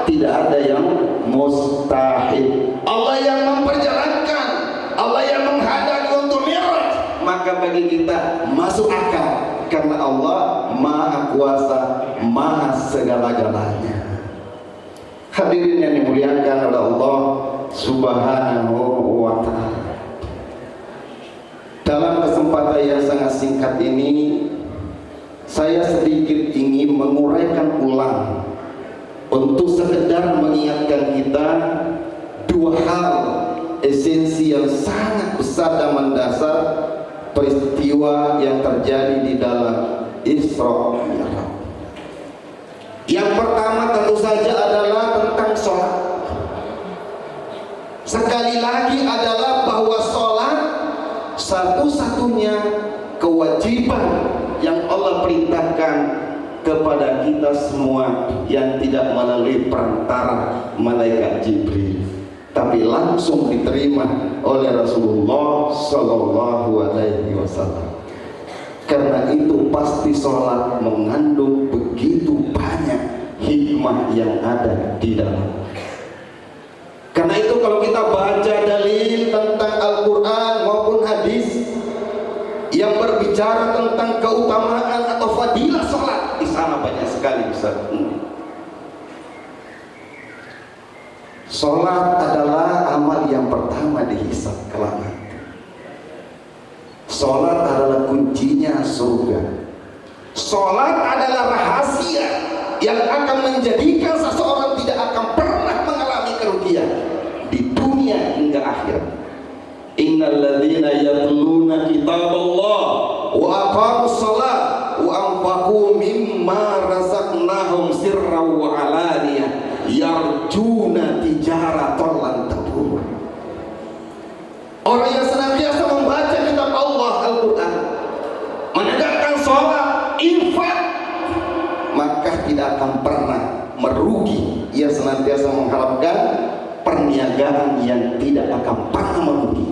tidak ada yang mustahil. Allah yang memperjalankan, Allah yang menghadap untuk mi'raj, maka bagi kita masuk akal karena Allah maha kuasa, maha segala-galanya. Hadirin yang dimuliakan oleh Allah Subhanahu wa ta'ala, dalam kesempatan yang sangat singkat ini saya sedikit ingin menguraikan ulang untuk sekedar mengingatkan kita dua hal esensi yang sangat besar dan mendasar peristiwa yang terjadi di dalam Isra Mi'raj. Yang pertama tentu saja adalah tentang sholat. Sekali lagi adalah bahwa sholat satu-satunya kewajiban yang Allah perintahkan kepada kita semua yang tidak melalui perantara malaikat Jibril, tapi langsung diterima oleh Rasulullah Sallallahu Alaihi Wasallam. Karena itu pasti sholat mengandung begitu banyak hikmah yang ada di dalam. Karena itu kalau kita baca dalil tentang Al-Quran maupun hadis yang berbicara tentang keutamaan atau fadilah sholat, di sana banyak sekali Ustaz. Sholat adalah amal yang pertama dihisab kelak. Sholat adalah kuncinya surga. Sholat adalah rahasia yang akan menjadikan seseorang tidak akan pernah mengalami kerugian di dunia hingga akhirat. Innal ladzina yatluna kitaballah wa aqamus shalah wa anfaqu mimma razaqnahum sirran wa alaniyah yarjuna tijaratan lan tabur. Orang yang senantiasa membaca kitab Allah Al-Quran, menegakkan sholat, infak, maka tidak akan pernah merugi. Ia senantiasa mengharapkan perniagaan yang tidak akan pernah merugi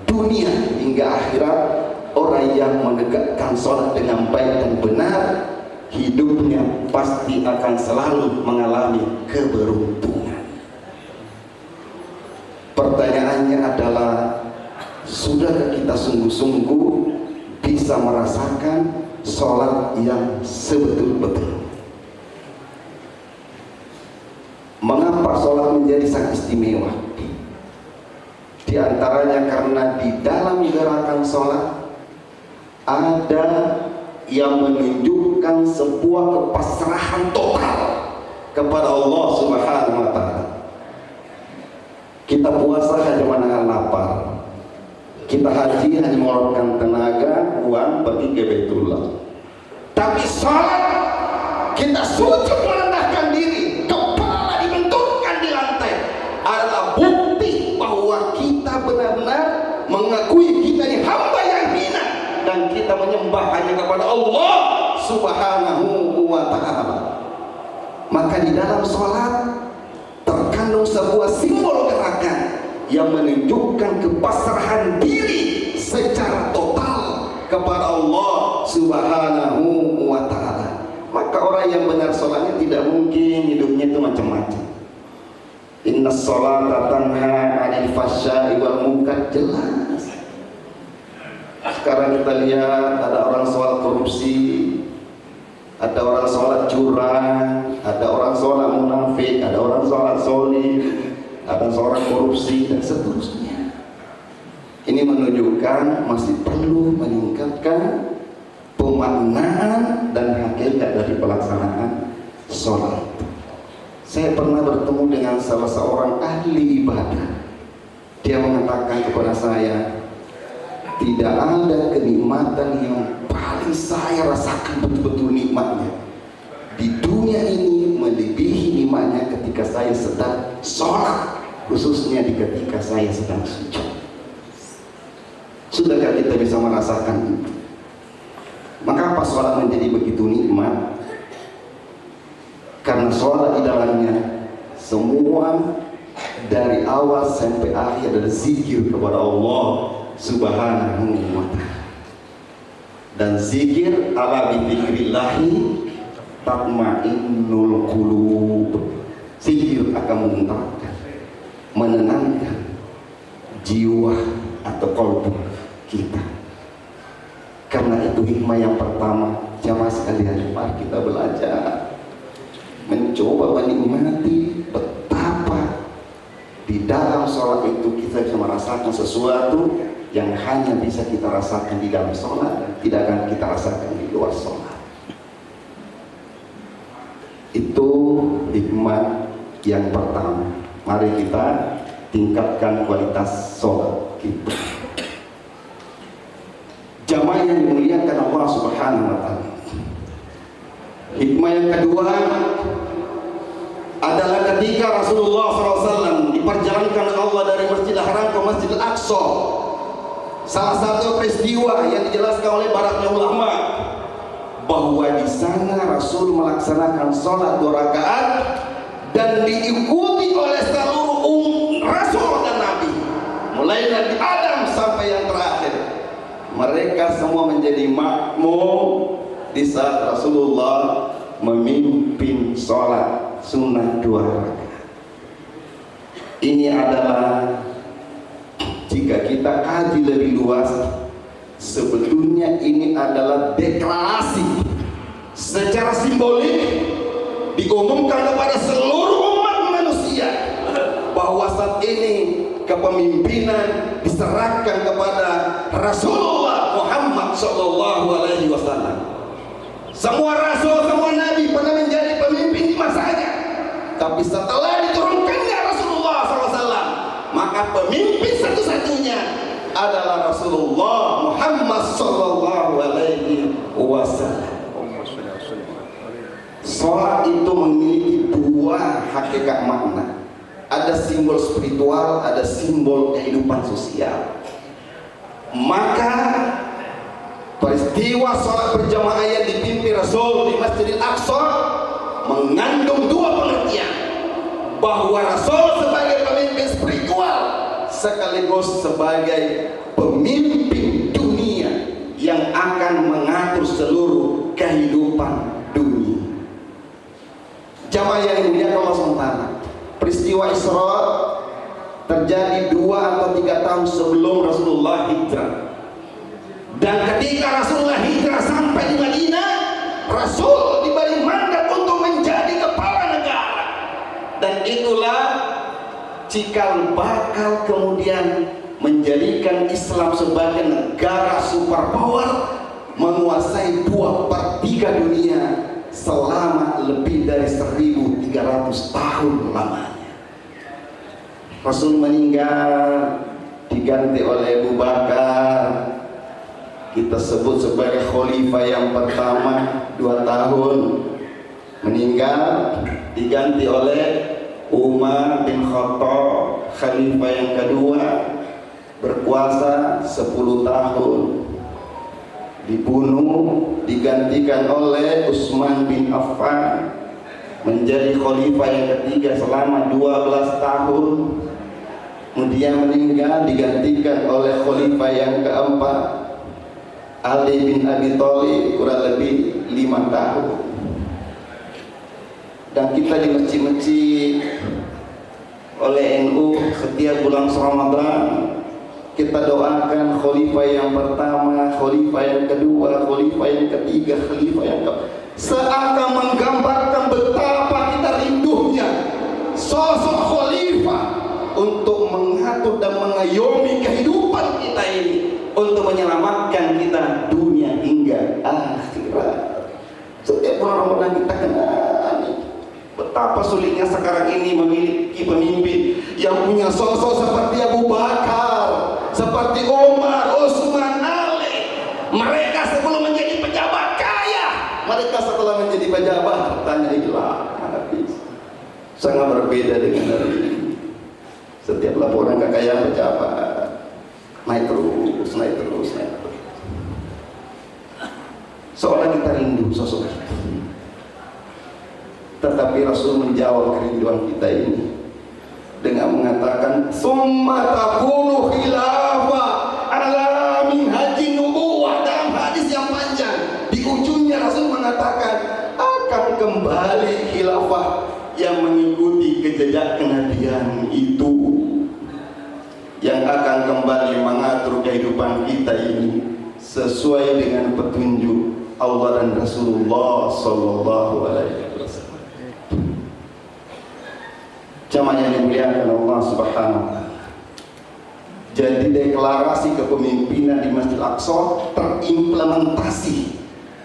dunia hingga akhirat. Orang yang menegakkan sholat dengan baik dan benar, hidupnya pasti akan selalu mengalami keberuntungan. Pertanyaannya adalah, sudahkah kita sungguh-sungguh bisa merasakan sholat yang sebetul-betul? Mengapa sholat menjadi sangat istimewa? Di antaranya karena di dalam gerakan sholat ada yang menunjukkan sebuah kepasrahan total kepada Allah Subhanahu wa ta'ala. Kita puasa hanya menahan lapar, kita haji hanya mengeluarkan tenaga, uang pergi ke Baitullah. Tapi sholat kita sujud merendahkan diri, kepala dibenturkan di lantai, adalah bukti bahwa kita benar-benar mengakui kita ini hamba yang hina dan kita menyembah hanya kepada Allah Subhanahu wa ta'ala. Maka di dalam sholat terkandung sebuah simbol gerakan yang menunjukkan kepasrahan diri secara total kepada Allah Subhanahu wa ta'ala. Maka orang yang benar sholatnya tidak mungkin hidupnya itu macam-macam. Inna sholata tanha 'anil fahsya'i wal munkar, jelas. Sekarang kita lihat ada orang sholat korupsi, ada orang sholat curang, ada orang sholat munafik, ada orang sholat zolim, ada seorang korupsi dan seterusnya. Ini menunjukkan masih perlu meningkatkan pemaknaan dan hakikat dari pelaksanaan sholat. Saya pernah bertemu dengan salah seorang ahli ibadah. Dia mengatakan kepada saya, tidak ada kenikmatan yang paling saya rasakan betul-betul nikmatnya di dunia ini melebihi nikmatnya ketika saya sedang sholat, khususnya di ketika saya sedang sujud. Sudahkah kita bisa merasakan itu? Maka apa sholat menjadi begitu nikmat? Karena sholat di dalamnya semua dari awal sampai akhir adalah zikir kepada Allah Subhanahu wa ta'ala. Dan zikir ala bidzikrillahi tatmainnul qulub. akan menenangkan jiwa atau kalbu kita. Karena itu hikmah yang pertama, jamaah sekalian, mari kita belajar mencoba menikmati betapa di dalam sholat itu kita bisa merasakan sesuatu yang hanya bisa kita rasakan di dalam sholat dan tidak akan kita rasakan di luar sholat. Itu hikmah yang pertama. Mari kita tingkatkan kualitas sholat kita. Jamaah yang dimuliakan Allah Subhanahu wa Ta'ala. Hikmah yang kedua adalah ketika Rasulullah SAW diperjalankan Allah dari Masjidil Haram ke Masjidil Aqsa. Salah satu peristiwa yang dijelaskan oleh para ulama bahwa di sana Rasul melaksanakan sholat 2 rakaat dan diikuti oleh seluruh Rasul dan Nabi, mulai dari Adam sampai yang terakhir. Mereka semua menjadi makmum di saat Rasulullah memimpin sholat sunnah 2 rakaat. Ini adalah, jika kita kaji lebih luas, sebetulnya ini adalah deklarasi secara simbolik diumumkan kepada seluruh umat manusia bahwa saat ini kepemimpinan diserahkan kepada Rasulullah Muhammad SAW. Semua rasul, semua nabi pernah menjadi pemimpin di masanya, tapi setelah diturunkannya Rasulullah SAW, maka pemimpin satu-satunya adalah Rasulullah Muhammad SAW. Sholat itu memiliki 2 hakikat makna. Ada simbol spiritual, ada simbol kehidupan sosial. Maka peristiwa sholat berjamaah yang dipimpin Rasul di Masjidil Aqsa mengandung 2 pengertian, bahwa Rasul sebagai pemimpin spiritual sekaligus sebagai pemimpin dunia yang akan mengatur seluruh kehidupan dunia. Jamaah yang dimuliakan Allah SWT, peristiwa Isra terjadi 2 atau 3 tahun sebelum Rasulullah hijrah. Dan ketika Rasulullah hijrah sampai di Madinah, Rasul diberi mandat untuk menjadi kepala negara. Dan itulah cikal bakal kemudian menjadikan Islam sebagai negara superpower, menguasai 2/3 dunia selama lebih dari 1300 tahun lamanya. Rasul meninggal diganti oleh Abu Bakar, kita sebut sebagai khalifah yang pertama 2 tahun. Meninggal diganti oleh Umar bin Khattab, khalifah yang kedua, berkuasa 10 tahun. Dibunuh, digantikan oleh Utsman bin Affan, menjadi khalifah yang ketiga selama 12 tahun. Kemudian meninggal, digantikan oleh khalifah yang keempat, Ali bin Abi Thalib, kurang lebih 5 tahun. Dan kita di masjid-masjid oleh NU setiap bulan Ramadan kita doakan khalifah yang pertama, khalifah yang kedua, khalifah yang ketiga, khalifah yang keempat, seakan menggambarkan betapa kita rindunya sosok khalifah untuk mengatur dan mengayomi kehidupan kita ini, untuk menyelamatkan kita dunia hingga akhirat. Setiap bulan Ramadan kita kenal betapa sulitnya sekarang ini memiliki pemimpin yang punya sosok seperti Abu Bakar, seperti Umar, Utsman, Ali. Mereka sebelum menjadi pejabat kaya, mereka setelah menjadi pejabat hartanya hilang habis. Sangat berbeda dengan hari ini. Setiap laporan kekayaan pejabat naik terus, naik terus, naik terus. Seolah kita rindu sosok itu. Tetapi Rasul menjawab kerinduan kita ini dengan mengatakan, "Summa takunu khilafah ala minhajin nubuwah." Dalam hadis yang panjang, di ujungnya Rasul mengatakan akan kembali khilafah yang mengikuti jejak kenabian itu, yang akan kembali mengatur kehidupan kita ini sesuai dengan petunjuk Allah dan Rasulullah Sallallahu Alaihi Wasallam. Jamaah yang dimuliakan Allah Subhanahu wa Ta'ala. Jadi deklarasi kepemimpinan di Masjid Al-Aqsa terimplementasi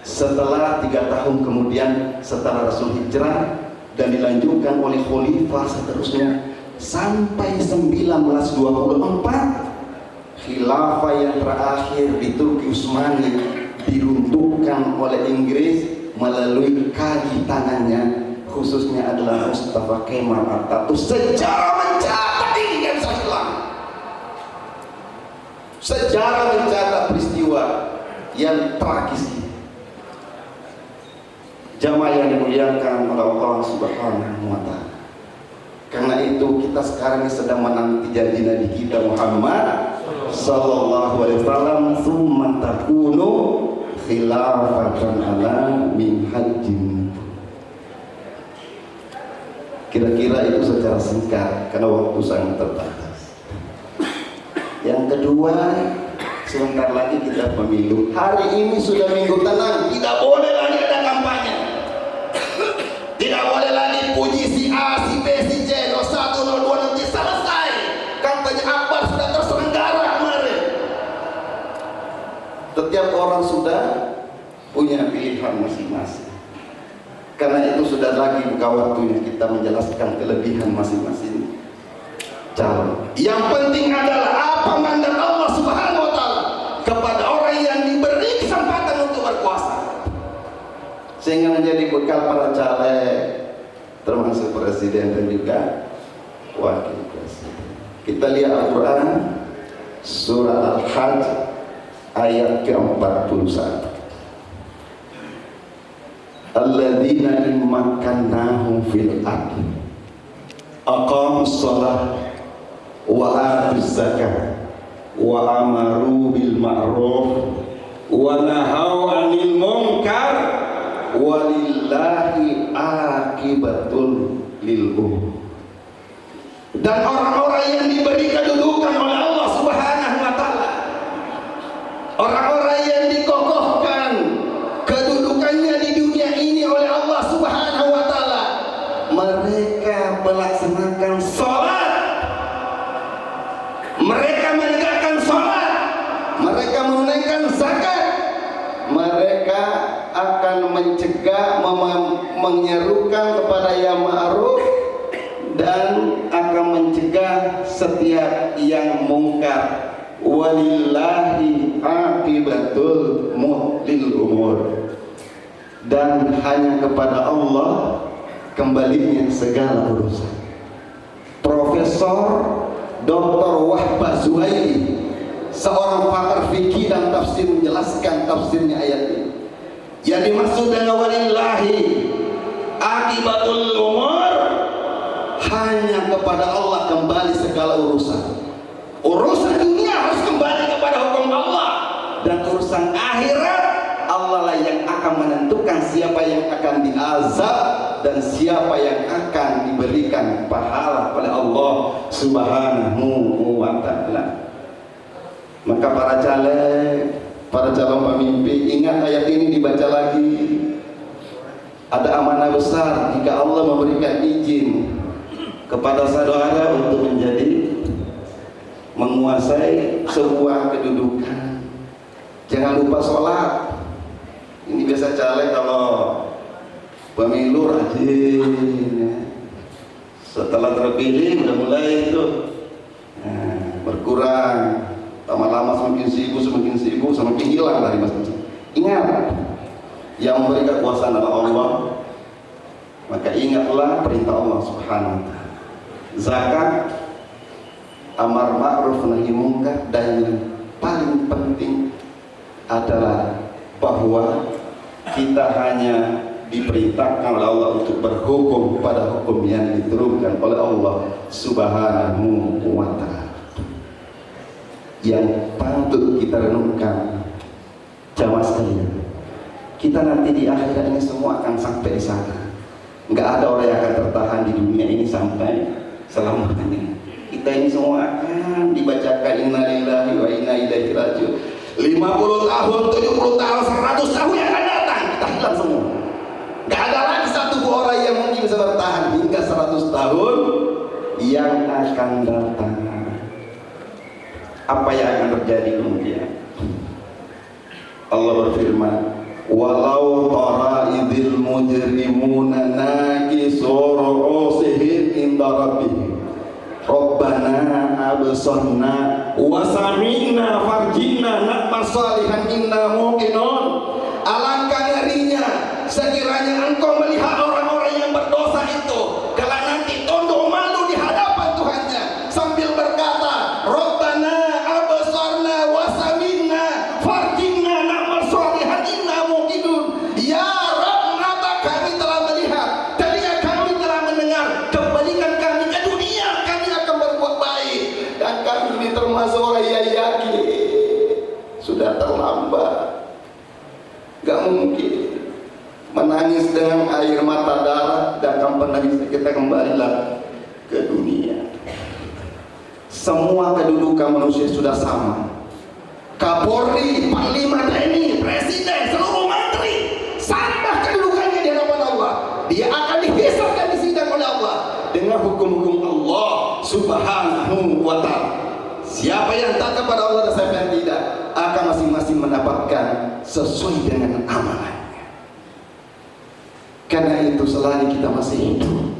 setelah 3 tahun kemudian setelah Rasul hijrah, dan dilanjutkan oleh khalifah seterusnya sampai 1924. Khilafah yang terakhir di Turki Utsmani diruntuhkan oleh Inggris melalui kaki tangannya, khususnya adalah Mustafa Kemal Atatürk. Sejarah mencatat ini nggak bisa hilang. Sejarah mencatat peristiwa yang tragis ini. Jamaah yang dimuliakan oleh Allah Subhanahu wa Ta'ala. Karena itu kita sekarang ini sedang menanti janji Nabi kita Muhammad Sallallahu Alaihi Wasallam, "Tsumma takunu khilafatan ala min hajjin." Kira-kira itu secara singkat karena waktu sangat terbatas. Yang kedua, sebentar lagi kita pemilu. Hari ini sudah minggu tenang, tidak boleh lagi ada kampanye. Tidak boleh lagi puji si A, si B, si C, 01, 02, nanti selesai. Kampanye akbar sudah terselenggara kemarin. Setiap orang sudah punya pilihan masing-masing. Karena itu sudah lagi bukan waktunya kita menjelaskan kelebihan masing-masing calon. Yang penting adalah apa mandat Allah Subhanahu wa Ta'ala kepada orang yang diberi kesempatan untuk berkuasa, sehingga menjadi bekal para caleg, termasuk presiden dan juga wakil presiden. Kita lihat Al-Quran surah Al-Hajj ayat ke-41. Alladzina immakannahum fil ardi aqamus shalah wa atuz zakah wa amaru bil ma'ruf wa nahau 'anil munkar walillahi akibatul lil umur. Dan orang-orang yang diberi kedudukan oleh Allah Subhanahu wa Ta'ala, orang-orang yang dikokohkan kedudukannya di dunia ini oleh Allah Subhanahu wa Ta'ala, mereka melaksanakan sholat, mereka menegakkan sholat, mereka menunaikan zakat, mereka akan mencegah, menyerukan kepada yang ma'ruf, dan akan mencegah setiap yang mungkar. Walillahi akibatul lil umur. Dan hanya kepada Allah kembalinya segala urusan. Profesor Dr. Wahbah Zuhaili, seorang pakar fikih dan tafsir, menjelaskan tafsirnya ayat ini. Yang dimaksud dengan walillahi akibatul umur, hanya kepada Allah kembali segala urusan. Urusan dunia harus kembali kepada hukum Allah, dan urusan akhirat Allah lah yang akan menentukan siapa yang akan diazab dan siapa yang akan diberikan pahala oleh Allah Subhanahu wa Ta'ala. Maka para caleg, para calon pemimpin, ingat ayat ini dibaca lagi. Ada amanah besar jika Allah memberikan izin kepada saudara untuk menjadi menguasai sebuah kedudukan. Jangan lupa sholat. Ini biasa caleg kalau pemilu rajin, setelah terpilih udah mulai itu berkurang, lama-lama semakin sibuk, semakin hilang dari masjid. Ingat, yang memberi kekuasaan adalah Allah. Maka ingatlah perintah Allah Subhanahu wa Ta'ala. Zakat, amar ma'ruf nahi munkar, dan yang paling penting adalah bahwa kita hanya diperintahkan oleh Allah untuk berhukum pada hukum yang diturunkan oleh Allah Subhanahu wa Ta'ala. Yang patut kita renungkan, jamaah sekalian, kita nanti di akhirat ini semua akan sampai di sana. Nggak ada orang yang akan tertahan di dunia ini sampai selamanya. Kita ini semua akan dibacakan innalillahi wa inna ilaihi raji'un. 50 tahun, 70 tahun, 100 tahun yang akan datang, kita hilang semua. Nggak ada lagi satu orang yang mungkin bisa bertahan hingga 100 tahun yang akan datang. Apa yang akan terjadi kemudian? Allah berfirman, walau tara idzil mujrimuna nakisu ru'usihim inda rabbihim Rabbana absarna wa sami'na farjina na'mal salihan inna muqinun. Alangkah ngerinya sekiranya engkau melihat orang-orang yang berdosa itu kala nanti tunduk malu di hadapan Tuhannya sambil berkata, Rabbana absarna wa sami'na farjina na'mal salihan inna muqinun. Ya Rabb, mata kami telah melihat, telinga kami telah mendengar, kembalikan kami ke dunia, kami akan berbuat baik. Dan kami ini termasuk orang yang yakin sudah terlambat. Gak mungkin menangis dengan air mata darah dan akan menangis kita kembalilah ke dunia. Semua kedudukan manusia sudah sama. Kapolri, Panglima TNI, Presiden, seluruh menteri sama kedudukannya di hadapan Allah. Dia akan dihisab dan disidang oleh Allah dengan hukum-hukum Allah Subhanahu wa ta'ala. Siapa yang tak kepada Allah dan siapa yang tidak akan masing-masing mendapatkan sesuai dengan amanahnya. Karena itu selagi kita masih hidup,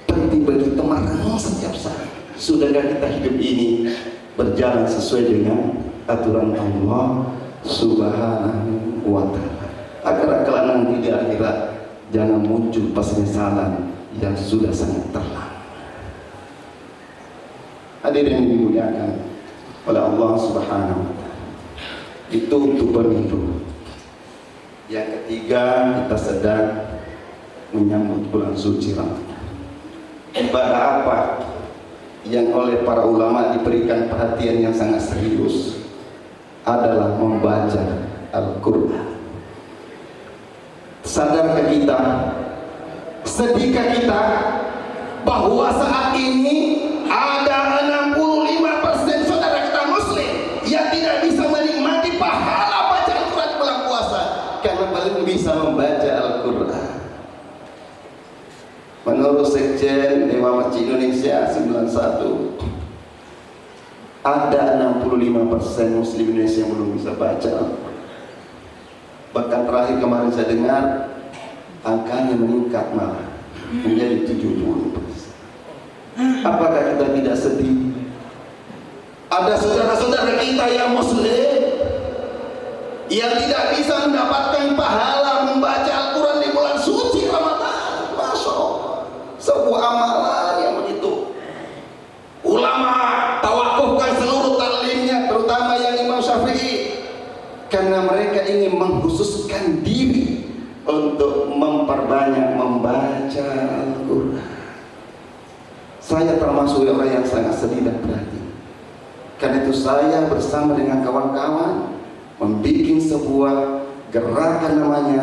penting bagi kita merenung setiap saat. Sudahkah kita hidup ini berjalan sesuai dengan aturan Allah Subhanahu wa ta'ala, agar kelak nanti di akhirat jangan muncul penyesalan yang sudah sangat terlambat. Hadirin yang dimuliakan oleh Allah Subhanahu wa ta'ala, itu untuk pemilu. Yang ketiga, kita sedang menyambut bulan suci Ramadan. Ibadah apa yang oleh para ulama diberikan perhatian yang sangat serius adalah membaca Al-Quran. Sadarkah kita, sedihkah kita bahwa saat ini ada 65% saudara kita muslim yang tidak bisa menikmati pahala baca Al-Quran bulan puasa karena belum bisa membaca Al-Quran. Menurut Sekjen Dewan Masjid Indonesia 91, ada 65% muslim Indonesia yang belum bisa baca Al-Quran. Bahkan terakhir kemarin saya dengar angkanya meningkat malah menjadi 70%. Apakah kita tidak sedih? Ada saudara-saudara kita yang muslim yang tidak bisa mendapatkan pahala membaca Al-Quran di bulan suci Ramadan. Masya Allah, sebuah amalan yang begitu. Ulama tawakufkan seluruh taklimnya, terutama yang Imam Syafi'i, karena mereka ingin mengkhususkan diri untuk memperbanyak membaca Al-Quran. Saya termasuk orang yang sangat sedih dan prihatin. Karena itu saya bersama dengan kawan-kawan membuat sebuah gerakan namanya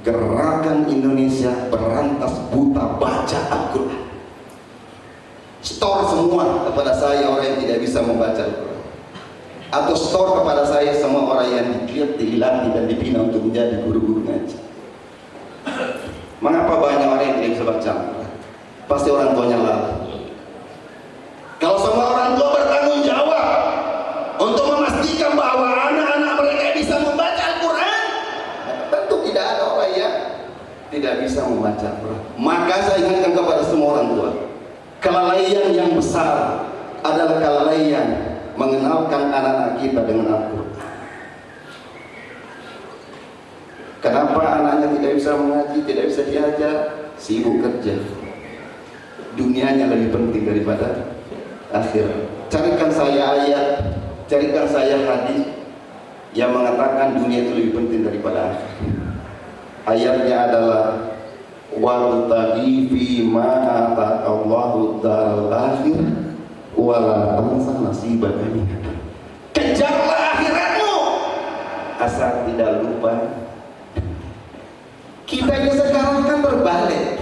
Gerakan Indonesia Berantas Buta Baca Al-Quran. Store semua kepada saya orang yang tidak bisa membaca Al-Quran, atau store kepada saya semua orang yang dilatih dan dibina untuk menjadi guru-guru ngaji. Mengapa banyak orang yang tidak bisa baca Al-Quran? Pasti orang tuanya lalai. Kalau semua orang tua bertanggung jawab untuk memastikan bahwa anak-anak mereka bisa membaca Al-Quran, tentu tidak ada orang yang tidak bisa membaca Al-Quran. Maka saya ingatkan kepada semua orang tua, kelalaian yang besar adalah kelalaian mengenalkan anak-anak kita dengan Al-Quran. Kenapa anaknya tidak bisa mengaji, tidak bisa diajar? Sibuk kerja. Dunianya lebih penting daripada akhirat. Carikan saya ayat, carikan saya hadis yang mengatakan dunia itu lebih penting daripada akhirat. Ayatnya adalah wabtaghi fima ataqallahu daral akhir wala tansa nasibaka minhu. Kejarlah akhiratmu asal tidak lupa. Kita ini sekarang kan berbalik.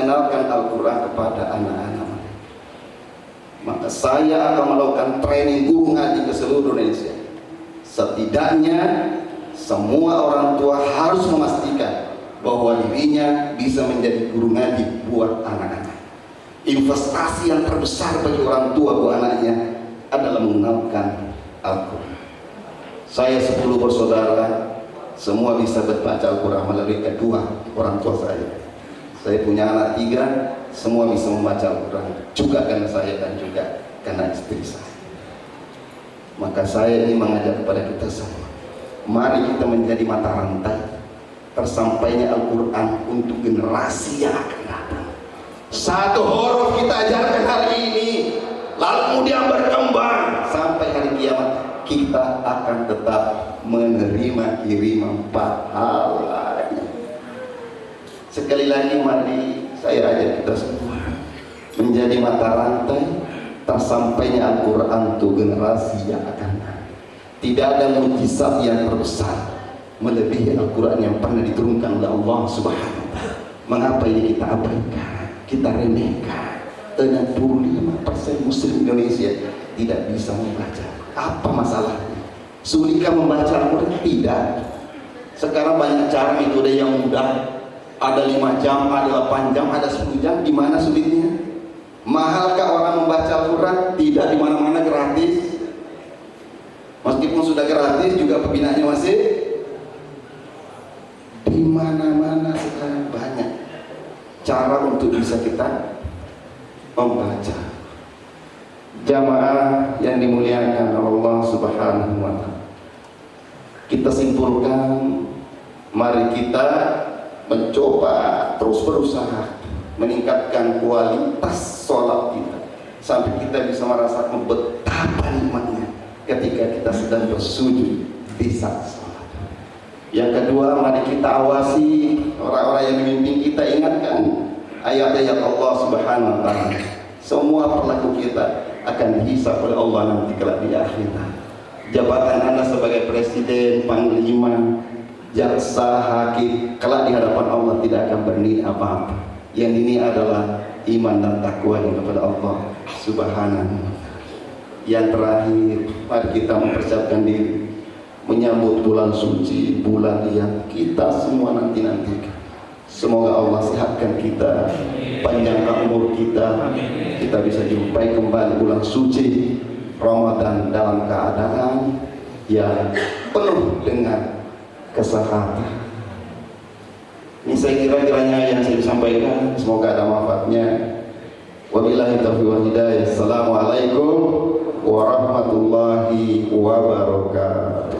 mengenalkan Al-Quran kepada anak-anak. Maka saya akan melakukan training guru ngaji ke seluruh Indonesia. Setidaknya semua orang tua harus memastikan bahwa dirinya bisa menjadi guru ngaji buat anak-anak. Investasi yang terbesar bagi orang tua buat anaknya adalah mengenalkan Al-Quran. Saya 10 bersaudara, semua bisa membaca Al-Quran melalui kedua orang tua saya. Saya punya anak 3, semua bisa membaca Al-Quran, juga karena saya dan juga karena istri saya. Maka saya ini mengajak kepada kita semua, mari kita menjadi mata rantai tersampainya Al-Quran untuk generasi yang akan datang. 1 huruf kita ajarkan hari ini, lalu kemudian berkembang sampai hari kiamat, kita akan tetap menerima kiriman pahalanya. Sekali lagi mari saya ajak kita semua menjadi mata rantai tersampainya Al-Quran untuk generasi yang akan datang. Tidak ada mukjizat yang terbesar melebihi Al-Quran yang pernah diturunkan oleh Allah Subhanahu wa ta'ala. Mengapa ini kita abaikan, kita remehkan? 65% muslim Indonesia tidak bisa membaca. Apa masalahnya? Sulitkah membaca Al-Quran? Tidak. Sekarang banyak cara metode yang mudah. Ada 5 jam, ada 8 jam, ada 10 jam. Di mana sulitnya? Mahalkah orang membaca Al-Quran? Tidak, di mana-mana gratis. Meskipun sudah gratis juga pembinaannya masih di mana-mana. Sekarang banyak cara untuk bisa kita membaca. Jamaah yang dimuliakan Allah Subhanahu wa ta'ala, kita simpulkan, mari kita mencoba terus berusaha meningkatkan kualitas sholat kita sampai kita bisa merasakan betapa nikmatnya ketika kita sedang bersujud di saat sholat. Yang kedua, mari kita awasi orang-orang yang memimpin kita, ingatkan ayat-ayat Allah Subhanahu wa ta'ala. Semua perilaku kita akan dihisab oleh Allah nanti kelak di akhirat. Jabatan Anda sebagai presiden, panglima, jaksa, hakim, kelak di hadapan Allah tidak akan bernilai apa-apa. Yang ini adalah iman dan takwa kepada Allah Subhanahu wa ta'ala. Yang terakhir, mari kita mempersiapkan diri menyambut bulan suci, bulan yang kita semua nanti-nantikan. Semoga Allah sehatkan kita, panjangkan umur kita, kita bisa jumpai kembali bulan suci Ramadan dalam keadaan yang penuh dengan kesehatan. Ini saya kira-kiranya yang saya sampaikan, semoga ada manfaatnya. Wabillahi taufiq wal hidayah. Assalamualaikum warahmatullahi wabarakatuh.